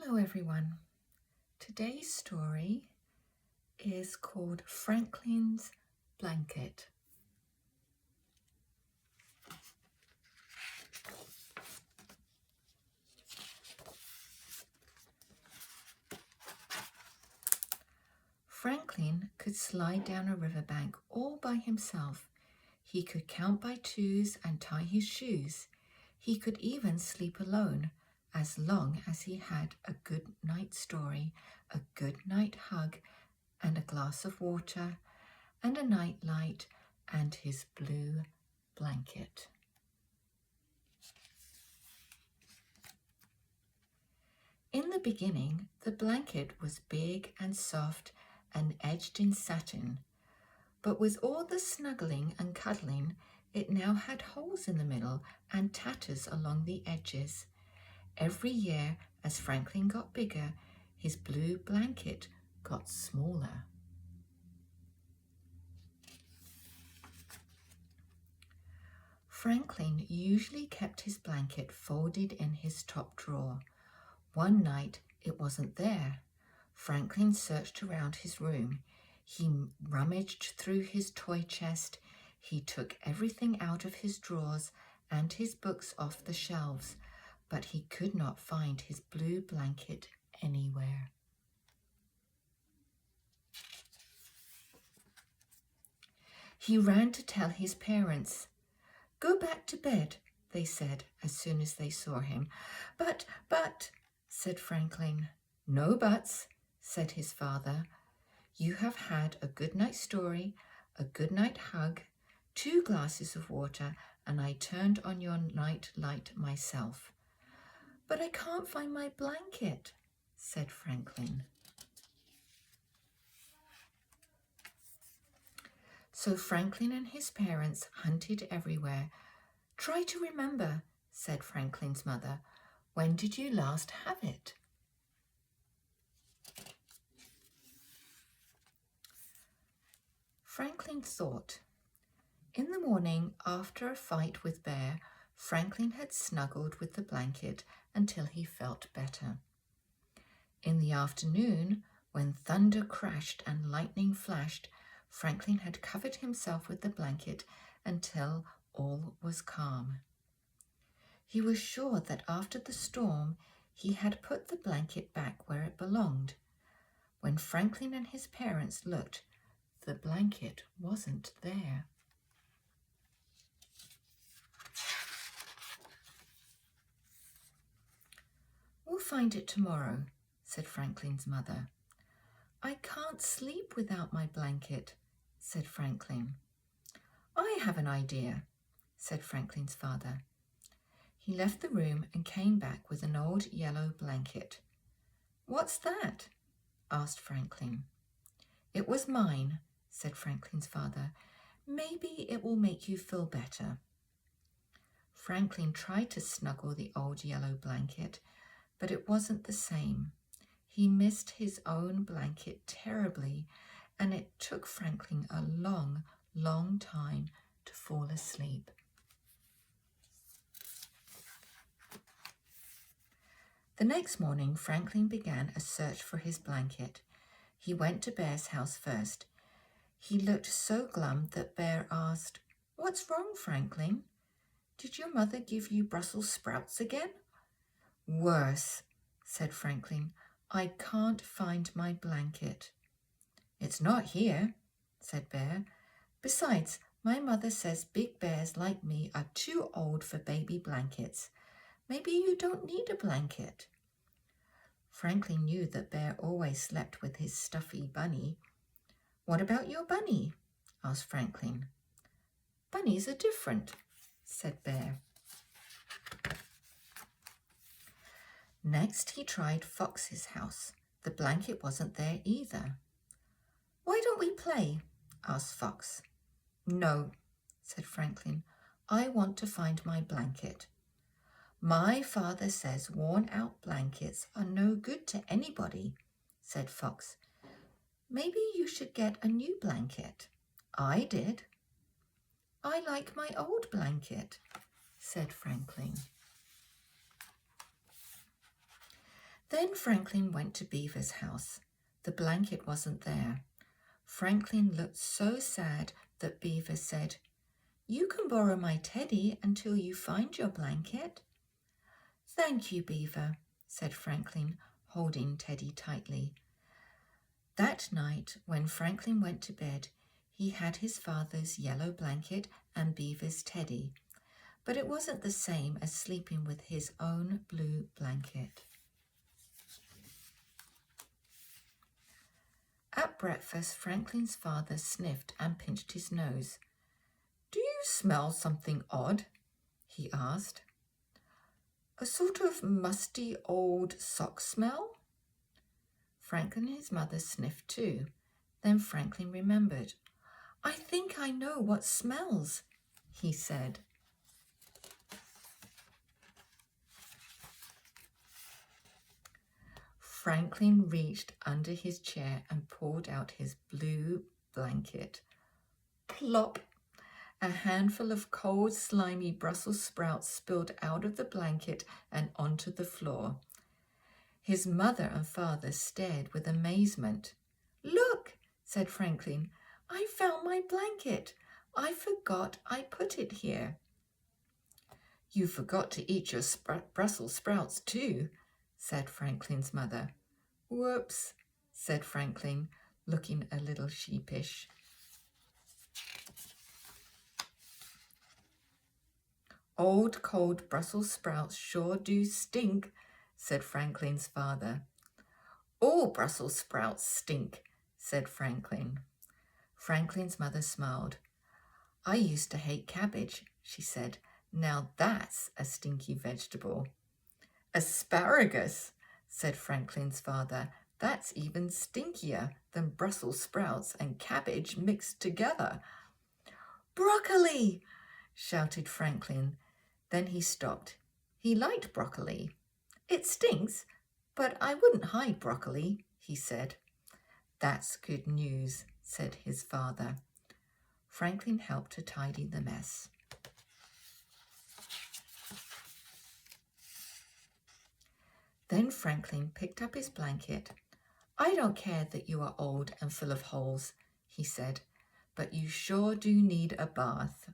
Hello everyone. Today's story is called Franklin's Blanket. Franklin could slide down a riverbank all by himself. He could count by twos and tie his shoes. He could even sleep alone as long as he had a good night story, a good night hug, and a glass of water, and a night light, and his blue blanket. In the beginning, the blanket was big and soft and edged in satin, but with all the snuggling and cuddling, it now had holes in the middle and tatters along the edges. Every year, as Franklin got bigger, his blue blanket got smaller. Franklin usually kept his blanket folded in his top drawer. One night it wasn't there. Franklin searched around his room. He rummaged through his toy chest. He took everything out of his drawers and his books off the shelves, but he could not find his blue blanket anywhere. He ran to tell his parents. "Go back to bed," they said as soon as they saw him. But, said Franklin. "No buts," said his father. "You have had a good night story, a good night hug, 2 glasses of water, and I turned on your night light myself." "But I can't find my blanket," said Franklin. So Franklin and his parents hunted everywhere. "Try to remember," said Franklin's mother. "When did you last have it?" Franklin thought. In the morning, after a fight with Bear, Franklin had snuggled with the blanket until he felt better. In the afternoon, when thunder crashed and lightning flashed, Franklin had covered himself with the blanket until all was calm. He was sure that after the storm, he had put the blanket back where it belonged. When Franklin and his parents looked, the blanket wasn't there. "We'll find it tomorrow," said Franklin's mother. "I can't sleep without my blanket," said Franklin. "I have an idea," said Franklin's father. He left the room and came back with an old yellow blanket. "What's that?" asked Franklin. "It was mine," said Franklin's father. "Maybe it will make you feel better." Franklin tried to snuggle the old yellow blanket, but it wasn't the same. He missed his own blanket terribly, and it took Franklin a long, long time to fall asleep. The next morning, Franklin began a search for his blanket. He went to Bear's house first. He looked so glum that Bear asked, "What's wrong, Franklin? Did your mother give you Brussels sprouts again?" "Worse," said Franklin. "I can't find my blanket." "It's not here," said Bear. "Besides, my mother says big bears like me are too old for baby blankets. Maybe you don't need a blanket." Franklin knew that Bear always slept with his stuffy bunny. "What about your bunny?" asked Franklin. "Bunnies are different," said Bear. Next, he tried Fox's house. The blanket wasn't there either. "Why don't we play?" asked Fox. "No," said Franklin. "I want to find my blanket." "My father says worn-out blankets are no good to anybody," said Fox. "Maybe you should get a new blanket." "I did." "I like my old blanket," said Franklin. Then Franklin went to Beaver's house. The blanket wasn't there. Franklin looked so sad that Beaver said, "You can borrow my teddy until you find your blanket." "Thank you, Beaver," said Franklin, holding Teddy tightly. That night, when Franklin went to bed, he had his father's yellow blanket and Beaver's teddy, but it wasn't the same as sleeping with his own blue blanket. At breakfast, Franklin's father sniffed and pinched his nose. "Do you smell something odd?" he asked. "A sort of musty old sock smell?" Franklin and his mother sniffed too. Then Franklin remembered. "I think I know what smells," he said. Franklin reached under his chair and pulled out his blue blanket. Plop! A handful of cold, slimy Brussels sprouts spilled out of the blanket and onto the floor. His mother and father stared with amazement. "Look," said Franklin, "I found my blanket. I forgot I put it here." "You forgot to eat your Brussels sprouts too," said Franklin's mother. "Whoops," said Franklin, looking a little sheepish. "Old cold Brussels sprouts sure do stink," said Franklin's father. "All Brussels sprouts stink," said Franklin. Franklin's mother smiled. "I used to hate cabbage," she said. "Now that's a stinky vegetable." "Asparagus," said Franklin's father. "That's even stinkier than Brussels sprouts and cabbage mixed together." "Broccoli!" shouted Franklin. Then he stopped. He liked broccoli. "It stinks, but I wouldn't hide broccoli," he said. "That's good news," said his father. Franklin helped to tidy the mess. Then Franklin picked up his blanket. "I don't care that you are old and full of holes," he said, "but you sure do need a bath."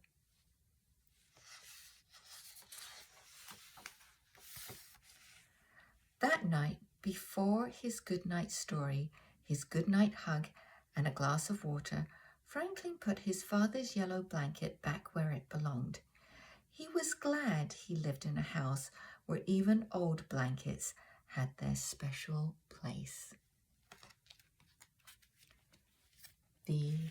That night, before his goodnight story, his goodnight hug, and a glass of water, Franklin put his father's yellow blanket back where it belonged. He was glad he lived in a house where even old blankets had their special place. The